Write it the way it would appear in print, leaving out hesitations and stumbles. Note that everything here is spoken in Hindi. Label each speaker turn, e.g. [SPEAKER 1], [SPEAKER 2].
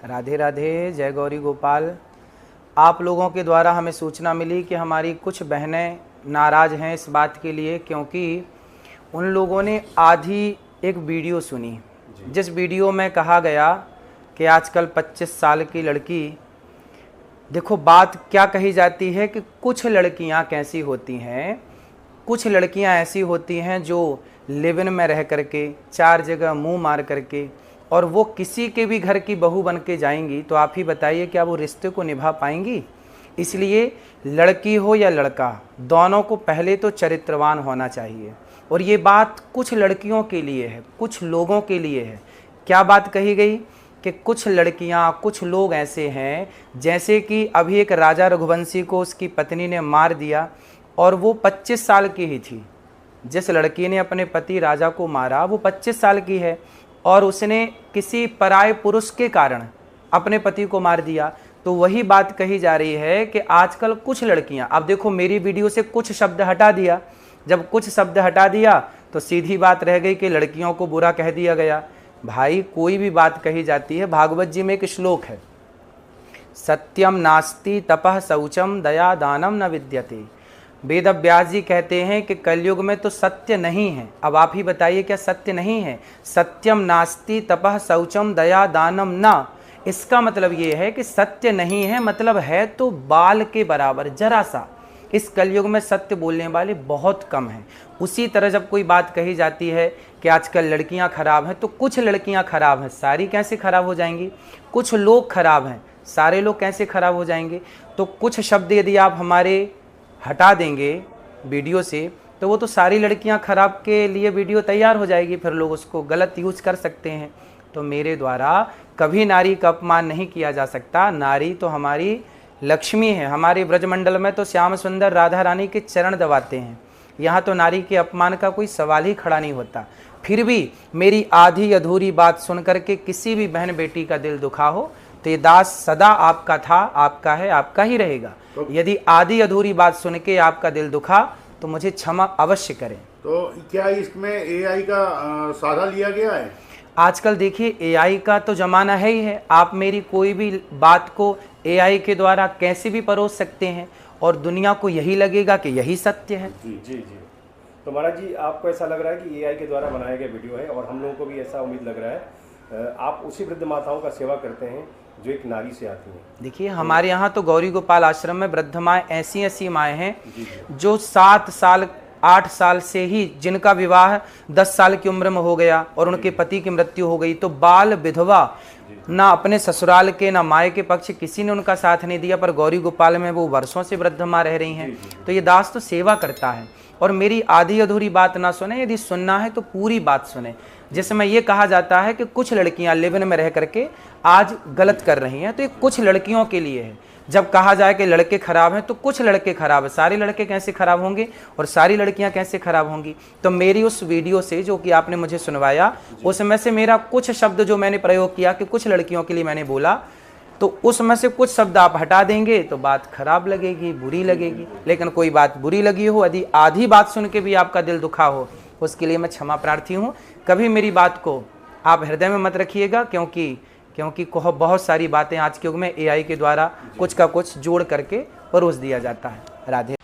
[SPEAKER 1] राधे राधे, जय गौरी गोपाल। आप लोगों के द्वारा हमें सूचना मिली कि हमारी कुछ बहनें नाराज़ हैं इस बात के लिए, क्योंकि उन लोगों ने आधी एक वीडियो सुनी जिस वीडियो में कहा गया कि आजकल 25 साल की लड़की, देखो बात क्या कही जाती है कि कुछ लड़कियां कैसी होती हैं, कुछ लड़कियां ऐसी होती हैं जो लिव इन में रह करके 4 जगह मुंह मार करके और वो किसी के भी घर की बहू बन के जाएंगी, तो आप ही बताइए क्या वो रिश्ते को निभा पाएंगी। इसलिए लड़की हो या लड़का, दोनों को पहले तो चरित्रवान होना चाहिए। और ये बात कुछ लड़कियों के लिए है, कुछ लोगों के लिए है। क्या बात कही गई कि कुछ लड़कियां, कुछ लोग ऐसे हैं, जैसे कि अभी एक राजा रघुवंशी को उसकी पत्नी ने मार दिया और वो 25 साल की ही थी। जिस लड़की ने अपने पति राजा को मारा वो 25 साल की है और उसने किसी पराये पुरुष के कारण अपने पति को मार दिया। तो वही बात कही जा रही है कि आजकल कुछ लड़कियां, अब देखो मेरी वीडियो से कुछ शब्द हटा दिया, जब कुछ शब्द हटा दिया तो सीधी बात रह गई कि लड़कियों को बुरा कह दिया गया। भाई कोई भी बात कही जाती है, भागवत जी में एक श्लोक है, सत्यम नास्ति तपः शौचम दया दानम न विद्यते। वेद व्यास जी कहते हैं कि कलयुग में तो सत्य नहीं है। अब आप ही बताइए क्या सत्य नहीं है? सत्यम नास्ति तपः शौचम दया दानम न, इसका मतलब ये है कि सत्य नहीं है, मतलब है तो बाल के बराबर, जरा सा। इस कलयुग में सत्य बोलने वाले बहुत कम हैं। उसी तरह जब कोई बात कही जाती है कि आजकल लड़कियां खराब हैं, तो कुछ लड़कियां खराब हैं, सारी कैसे खराब हो जाएंगी? कुछ लोग खराब हैं, सारे लोग कैसे खराब हो जाएंगे? तो कुछ शब्द यदि आप हमारे हटा देंगे वीडियो से, तो वो तो सारी लड़कियां खराब के लिए वीडियो तैयार हो जाएगी, फिर लोग उसको गलत यूज कर सकते हैं। तो मेरे द्वारा कभी नारी का अपमान नहीं किया जा सकता। नारी तो हमारी लक्ष्मी है। हमारे ब्रजमंडल में तो श्याम सुंदर राधा रानी के चरण दबाते हैं, यहाँ तो नारी के अपमान का कोई सवाल ही खड़ा नहीं होता। फिर भी मेरी आधी अधूरी बात सुन करके किसी भी बहन बेटी का दिल दुखा हो तो ये दास सदा आपका था, आपका है, आपका ही रहेगा। यदि आधी अधूरी बात सुन के आपका दिल दुखा तो मुझे क्षमा अवश्य करें।
[SPEAKER 2] तो क्या इसमें एआई का सहारा लिया गया है?
[SPEAKER 1] आजकल देखिए एआई का तो जमाना है ही है। आप मेरी कोई भी बात को एआई के द्वारा कैसे भी परोस सकते हैं और दुनिया को यही लगेगा कि यही सत्य है।
[SPEAKER 3] जी जी जी। तो महाराज जी, आपको ऐसा लग रहा है कि एआई के द्वारा बनाया गया वीडियो है, और हम लोगों को भी ऐसा उम्मीद लग रहा है आप उसी वृद्ध माताओं का सेवा करते हैं जो एक नारी से आती हैं।
[SPEAKER 1] देखिए हमारे यहाँ तो गौरी गोपाल आश्रम में वृद्ध माएँ ऐसी ऐसी माएँ हैं जो 7 साल 8 साल से ही, जिनका विवाह 10 साल की उम्र में हो गया और उनके पति की मृत्यु हो गई, तो बाल विधवा, ना अपने ससुराल के ना माए के पक्ष किसी ने उनका साथ नहीं दिया, पर गौरी गोपाल में वो वर्षों से वृद्ध माँ रह रही हैं। तो ये दास तो सेवा करता है और मेरी आधी अधूरी बात ना सुने, यदि सुनना है तो पूरी बात सुने। जिसमें ये कहा जाता है कि कुछ लड़कियां लिव इन में रह करके आज गलत कर रही हैं, तो ये कुछ लड़कियों के लिए है। जब कहा जाए कि लड़के खराब हैं तो कुछ लड़के खराब हैं, सारे लड़के कैसे खराब होंगे और सारी लड़कियां कैसे खराब होंगी? तो मेरी उस वीडियो से जो कि आपने मुझे सुनवाया, उसमें से मेरा कुछ शब्द जो मैंने प्रयोग किया कि कुछ लड़कियों के लिए मैंने बोला, तो उसमें से कुछ शब्द आप हटा देंगे तो बात खराब लगेगी, बुरी लगेगी। लेकिन कोई बात बुरी लगी हो, यदि आधी बात सुन के भी आपका दिल दुखा हो, उसके लिए मैं क्षमा प्रार्थी हूँ। कभी मेरी बात को आप हृदय में मत रखिएगा, क्योंकि बहुत सारी बातें आज के युग में एआई के द्वारा कुछ का कुछ जोड़ करके परोस दिया जाता है। राधे।